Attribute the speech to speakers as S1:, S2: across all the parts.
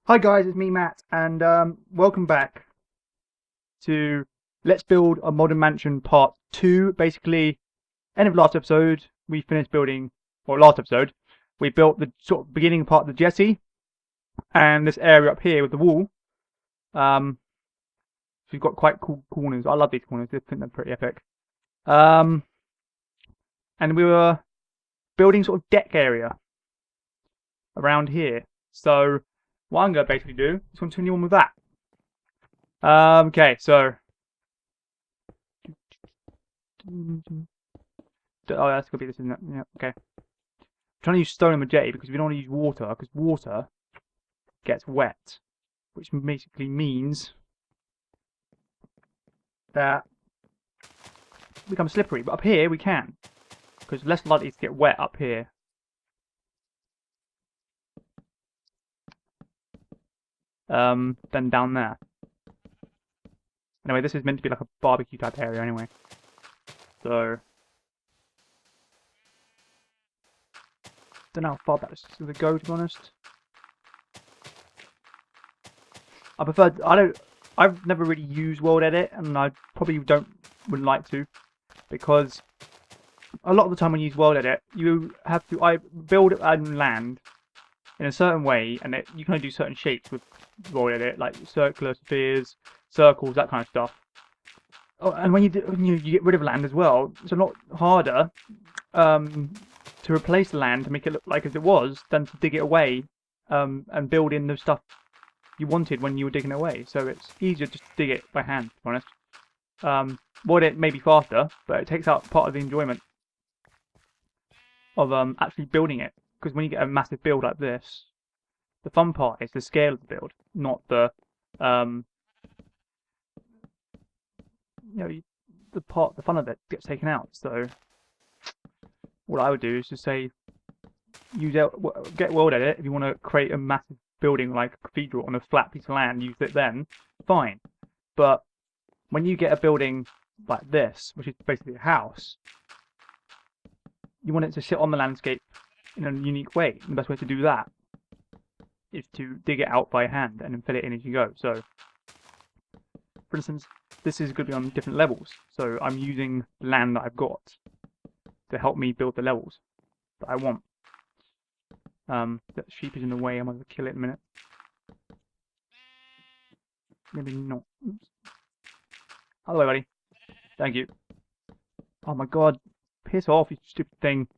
S1: Hi guys, it's me Matt, and welcome back to Let's Build a Modern Mansion Part 2. Basically, end of last episode, we finished building, or last episode, we built the sort of beginning part of the jetty, and this area up here with the wall. Um, so we've got quite cool corners. I love these corners, I think they're pretty epic. Um, and we were building sort of deck area around here. So, what I'm going to basically do is continue on with that. Okay, so oh, that's gonna be this, isn't it? Yeah, okay. I'm trying to use stone on my jetty because we don't want to use water, because water gets wet, which basically means that it becomes slippery. But up here we can, because less likely to get wet up here. Than down there. Anyway, this is meant to be like a barbecue type area anyway. So, don't know how far back this is going to go, to be honest. I've never really used World Edit, and I probably wouldn't like to, because a lot of the time when you use World Edit, you have to build land in a certain way, and you can only do certain shapes with World Edit, like circular spheres, circles, that kind of stuff. Oh, and when you get rid of land as well, it's a lot harder to replace land to make it look like as it was than to dig it away and build in the stuff you wanted when you were digging it away. So it's easier just to dig it by hand, to be honest. World Edit may be faster, but it takes out part of the enjoyment of actually building it. Because when you get a massive build like this, the fun part is the scale of the build, not the you know the fun of it gets taken out. So what I would do is just say get World Edit if you want to create a massive building like a cathedral on a flat piece of land. Use it then, fine. But when you get a building like this, which is basically a house, you want it to sit on the landscape in a unique way. And the best way to do that is to dig it out by hand and then fill it in as you go. So, for instance, this is going to be on different levels. So I'm using land that I've got to help me build the levels that I want. That sheep is in the way. I'm going to kill it in a minute. Maybe not. Oops. Out of the way, buddy. Thank you. Oh my god. Piss off, you stupid thing.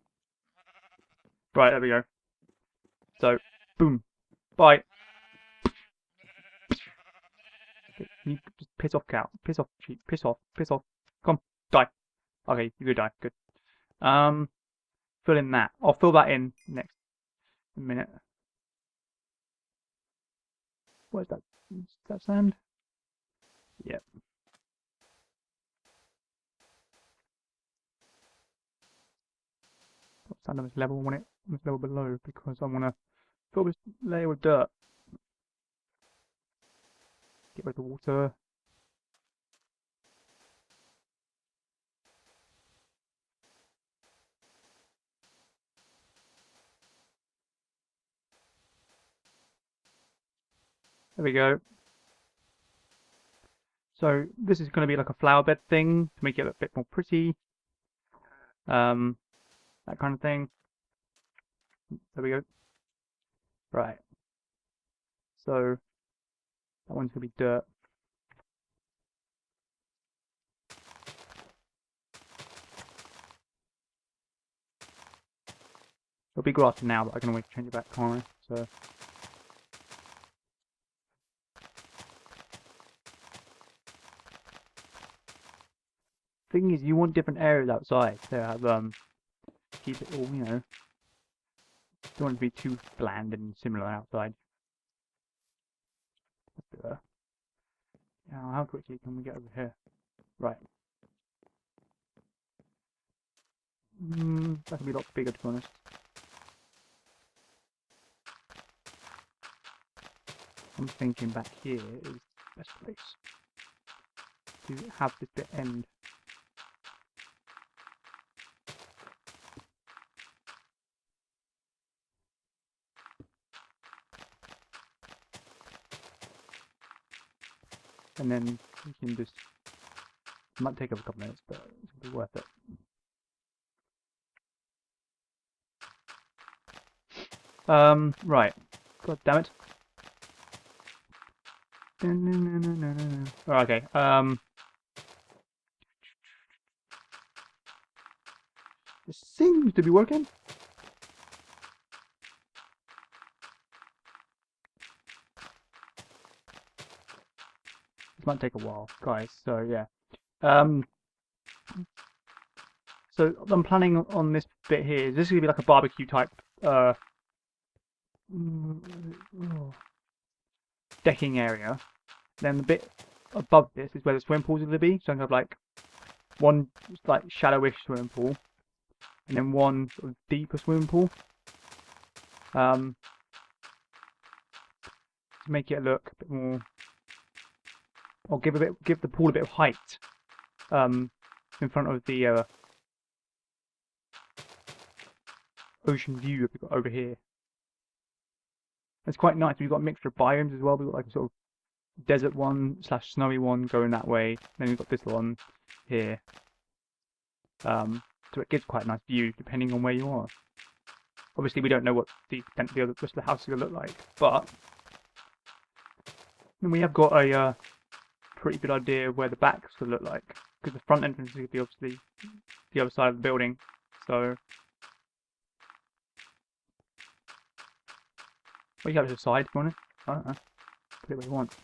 S1: Right, there we go. So, boom. Bye. You just piss off, cow. Piss off, sheep. Piss off. Piss off. Come, die. Okay, you go die. Good. Fill in that. I'll fill that in next minute. Where's that? Is that sand? Yep. Put sand on this level. I want it on this level below because I want to fill this layer with dirt. Get rid of the water. There we go. So this is going to be like a flower bed thing to make it a bit more pretty. That kind of thing. There we go. Right. So that one's going to be dirt. It'll be grass now, but I can always change it back, can't I? So. Thing is, you want different areas outside to have keep it all, you know. Don't want it to be too bland and similar outside. Now, how quickly can we get over here? Right. That can be a lot bigger, to be honest. I'm thinking back here is the best place to have this bit end. and then we can just. It might take us a couple minutes, but it's gonna be worth it. Right. God damn it. Oh, okay. This seems to be working. This might take a while, guys. So yeah. So I'm planning on this bit here. This is gonna be like a barbecue type decking area. Then the bit above this is where the swimming pools are gonna be. So I'm gonna have like one like shallowish swimming pool, and then one sort of deeper swimming pool. To make it look a bit more, or give the pool a bit of height. In front of the ocean view that we've got over here. It's quite nice. We've got a mixture of biomes as well. We've got like a sort of desert one / snowy one going that way. Then we've got this one here. So it gives quite a nice view depending on where you are. Obviously, we don't know what the rest of the house is going to look like, but we have got a pretty good idea of where the back's going to look like, because the front entrance is going to be obviously the other side of the building. So what you have to decide, to be honest. I don't know. Put it where you want.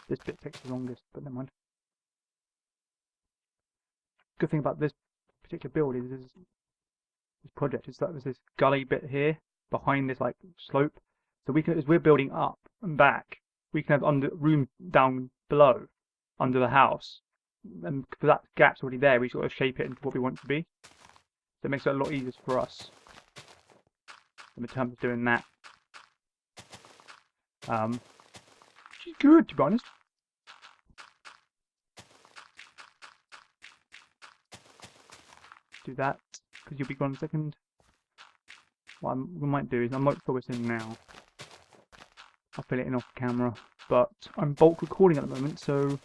S1: This bit takes the longest, but never mind. Good thing about this particular build is this project is that there's this gully bit here behind this like slope. So we can, as we're building up and back, we can have room down below under the house, and because that gap's already there, we sort of shape it into what we want it to be. So it makes it a lot easier for us in terms of doing that. Which is good, to be honest. Do that, because you'll be gone in a second. What we might do is, I might fill this in now. I'll fill it in off camera, but I'm bulk recording at the moment, so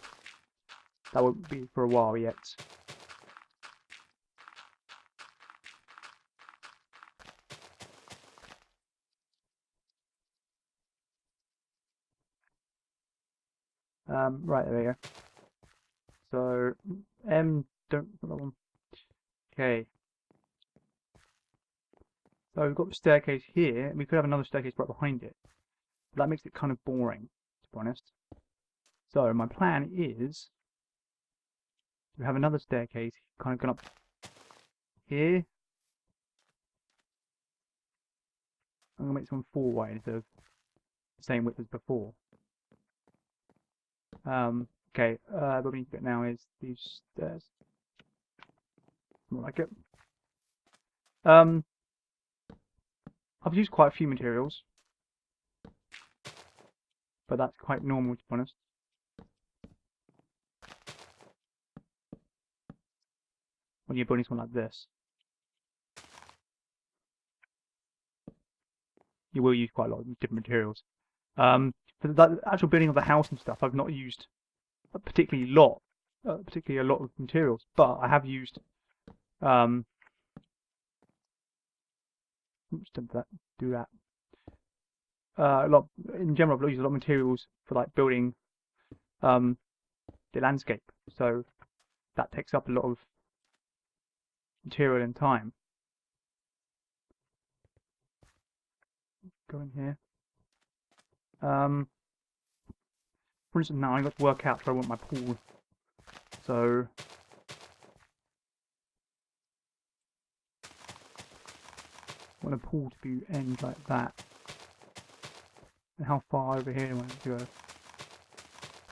S1: that won't be for a while yet. Right, there we go. So, don't put that one. Okay. So we've got the staircase here, and we could have another staircase right behind it. But that makes it kind of boring, to be honest. So my plan is to have another staircase kind of going up here. I'm going to make this one 4-way instead of the same width as before. Okay, what we need to get now is these stairs. More like it. I've used quite a few materials, but that's quite normal, to be honest. When you're building something like this, you will use quite a lot of different materials. For the actual building of the house and stuff, I've not used particularly a lot of materials, but I have used oops, do that. A lot in general. I've used a lot of materials for like building the landscape, so that takes up a lot of material and time. Go in here. For instance, now I've got to work out where I want my pool. So I want a pool to be end like that. And how far over here do I want it to go?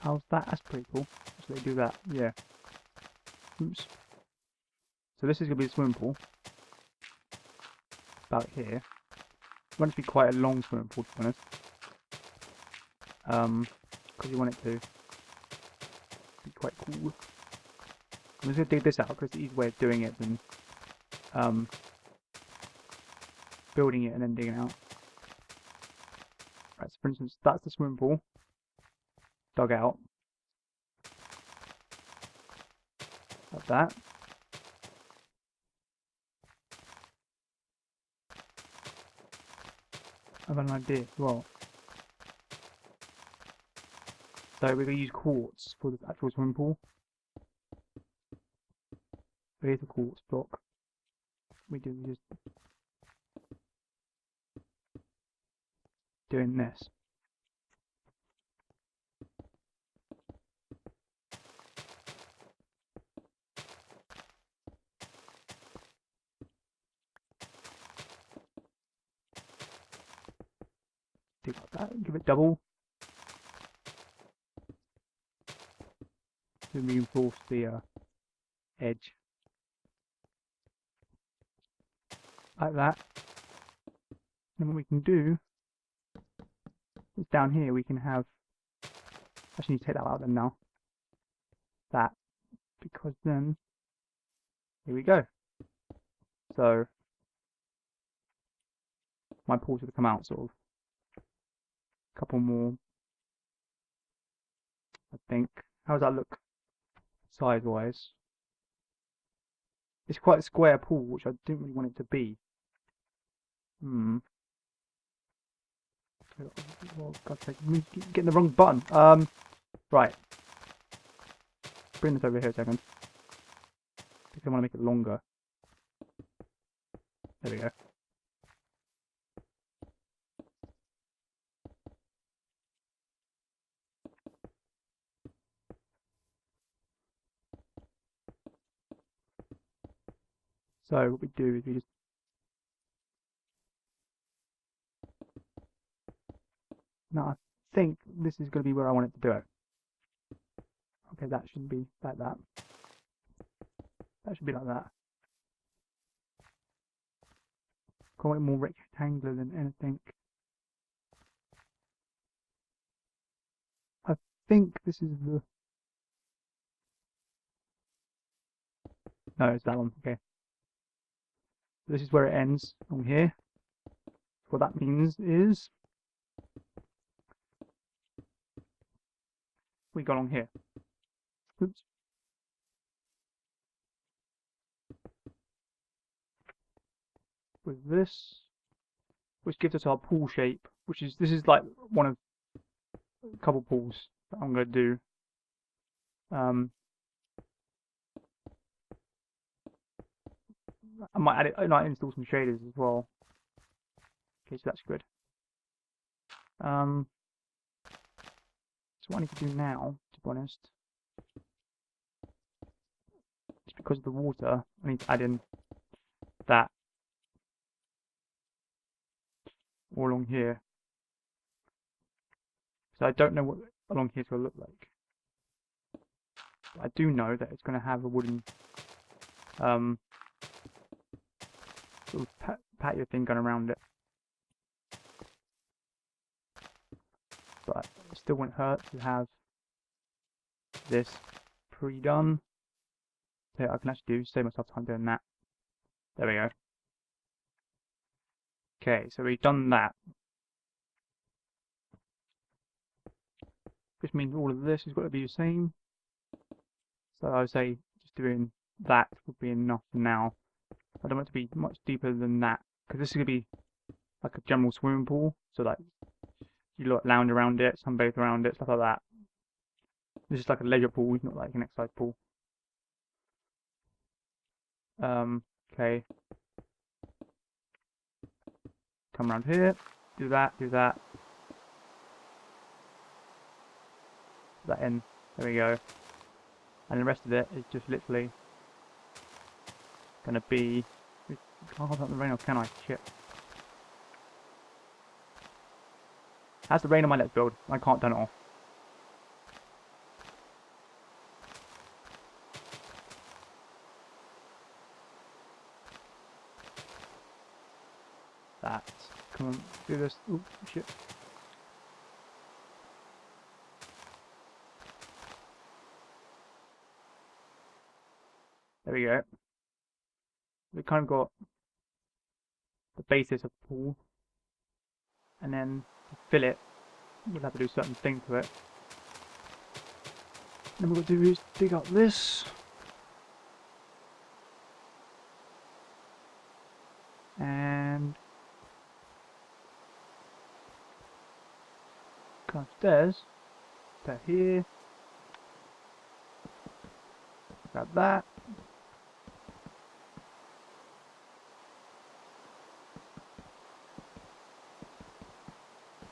S1: How's that? That's pretty cool. So they do that, yeah. Oops. So this is going to be the swimming pool. About here. I want it to be quite a long swimming pool, to be honest. Because you want it to be quite cool. I'm just going to dig this out because it's the easy way of doing it than building it and then digging out. Right, so for instance, that's the swimming pool dug out like that. I've got an idea as well. So we're going to use quartz for the actual swimming pool. So here's the quartz block. We do just doing this. Do like that, give it double to reinforce the edge. Like that. And what we can do is down here we can have, actually need to take that out then now. That, because then, here we go. So, my pools will come out sort of a couple more, I think. How does that look size-wise? It's quite a square pool, which I didn't really want it to be. Oh, God's sake, I'm getting the wrong button. Right. Bring this over here a second. Because I want to make it longer. There we go. So what we do is we just now I think this is going to be where I want it to do it. Okay, that should be like that. That should be like that. Call it more rectangular than anything. I think this is the... No, it's that one. Okay. This is where it ends on here. What that means is we go along here. Oops. With this, which gives us our pool shape, which is, this is like one of a couple pools that I'm going to do. I might add it, I might install some shaders as well. Okay, so that's good. So what I need to do now, to be honest, is because of the water, I need to add in that all along here. So I don't know what along here is going to look like. But I do know that it's going to have a wooden sort of patio thing going around it. But it still won't hurt to have this pre-done. So I can actually save myself time doing that. There we go. Okay, so we've done that. Which means all of this has got to be the same. So I would say just doing that would be enough for now. I don't want it to be much deeper than that, because this is going to be like a general swimming pool. So like you lot lounge around it, sunbathe around it, stuff like that. This is like a leisure pool, not like an exercise pool. Okay. Come around here, do that, do that. Put that in, there we go. And the rest of it is just literally gonna be... I can't hold up the rain off, can I? Shit. That's the rain on my Let's Build. I can't turn it off. That. Come on, do this. Ooh, shit. There we go. We kind of got the basis of the pool. And then to fill it, we'll have to do certain things to it. Then what we'll do is dig up this. And come upstairs. They're here. Grab that.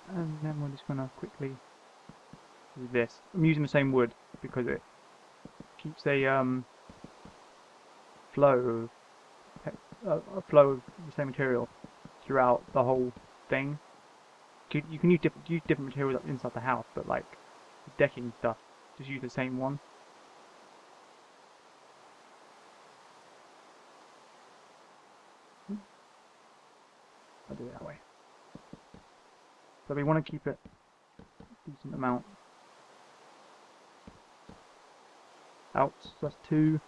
S1: And then we're just going to quickly do this. I'm using the same wood because it keeps a flow of the same material throughout the whole thing. You can use different materials inside the house, but like the decking stuff, just use the same one. I'll do it that way. So we want to keep it a decent amount out. So that's 2.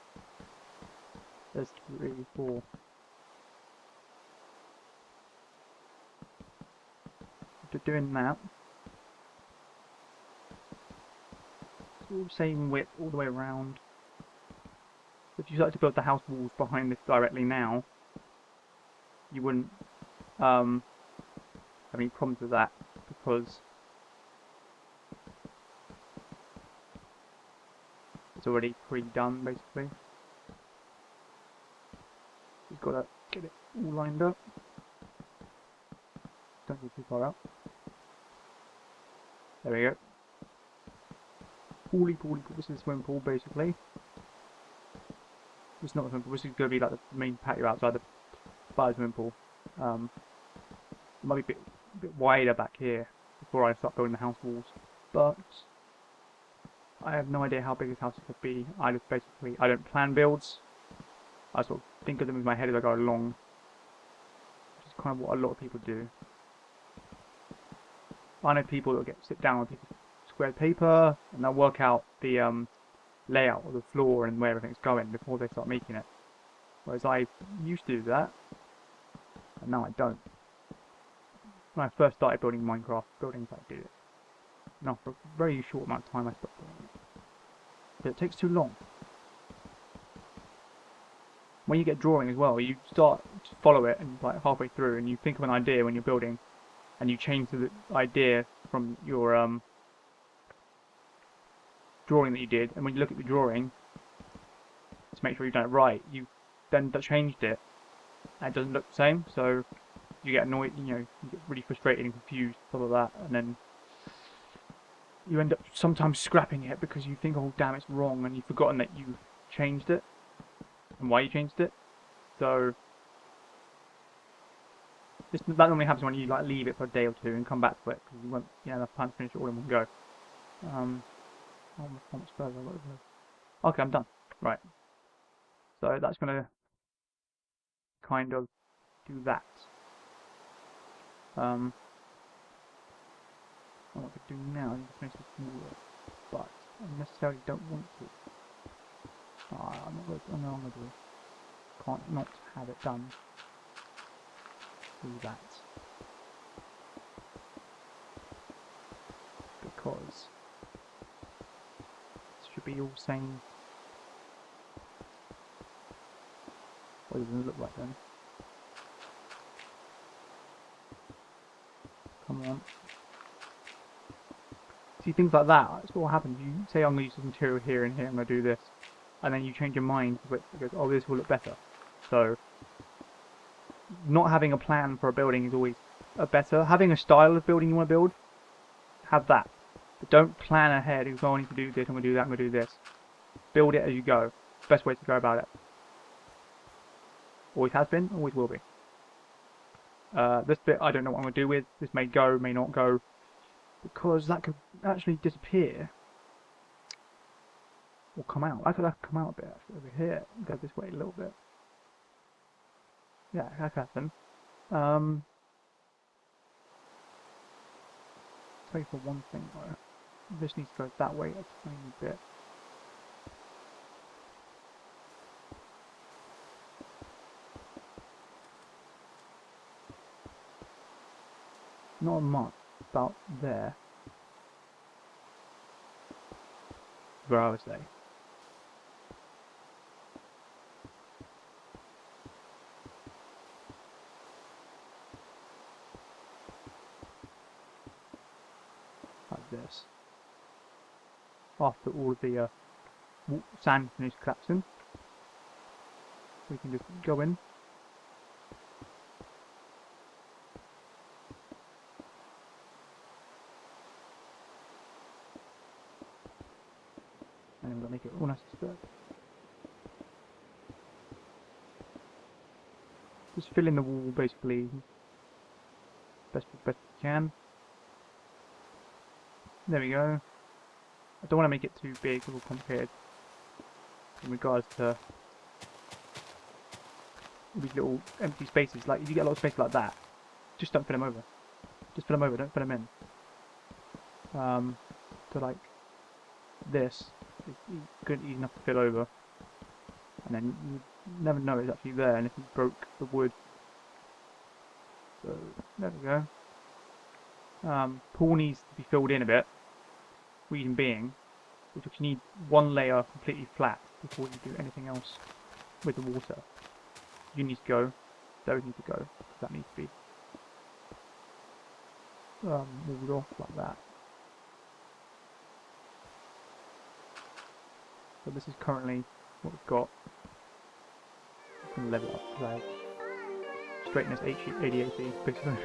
S1: There's 3, 4. After doing that, it's all the same width all the way around. If you started to build the house walls behind this directly now, you wouldn't have any problems with that, because it's already pre-done basically. You've got to get it all lined up. Don't go too far out. There we go. Pool. This is a swimming pool basically. It's not a swimming pool. This is going to be like the main patio outside the fire swimming pool. It might be a bit wider back here before I start building the house walls, but I have no idea how big this house could be. I don't plan builds. I sort of think of them in my head as I go along, which is kind of what a lot of people do. I know people that sit down on a piece of square paper and they'll work out the layout of the floor and where everything's going before they start making it. Whereas I used to do that, and now I don't. When I first started building Minecraft buildings, I did it. Now for a very short amount of time I stopped doing it. But it takes too long. When you get drawing as well, you start to follow it and like halfway through and you think of an idea when you're building and you change the idea from your drawing that you did, and when you look at the drawing to make sure you've done it right, you then changed it and it doesn't look the same, so you get annoyed, you get really frustrated and confused, stuff like that, and then you end up sometimes scrapping it because you think, oh damn, it's wrong, and you've forgotten that you changed it and why you changed it. So that normally happens when you like leave it for a day or two and come back to it because you won't have enough time to finish it all in one go. How much further? Okay, I'm done. Right. So that's gonna kind of do that. What I could do now is finish this wall, but I necessarily don't want to. I'm not gonna do it. Can't not have it done. Do that. Because it should be all same. What does it look like then? Come on. See, things like that, that's what happens. You say, I'm going to use this material here and here, I'm going to do this. And then you change your mind because, oh, this will look better. So, not having a plan for a building is always better. Having a style of building you want to build, have that. But don't plan ahead. You go, I need to do this, I'm going to do that, I'm going to do this. Build it as you go. Best way to go about it. Always has been, always will be. This bit I don't know what I'm going to do with. This may go, may not go. Because that could actually disappear. Or come out. That could come out a bit actually, over here. Go this way a little bit. Yeah, that could happen. Say for one thing though. This needs to go that way a tiny bit. Not much. About there. where I would say. Like this. After all of the sand finishes collapsing, we can just go in. And we'll make it all nice and spread. Just fill in the wall basically best we can. There we go. I don't want to make it too big or complicated in regards to these little empty spaces. Like if you get a lot of space like that, just don't fill them over. Just fill them over, don't fill them in. So like this is good, easy enough to fill over, and then you never know it's actually there. And if you broke the wood, so there we go. Pool needs to be filled in a bit. Reason being, because you need one layer completely flat before you do anything else with the water. You need to go. Those need to go. That needs to be walled off like that. So this is currently what we've got. I'm going to level it up because I have straightness 80 basically.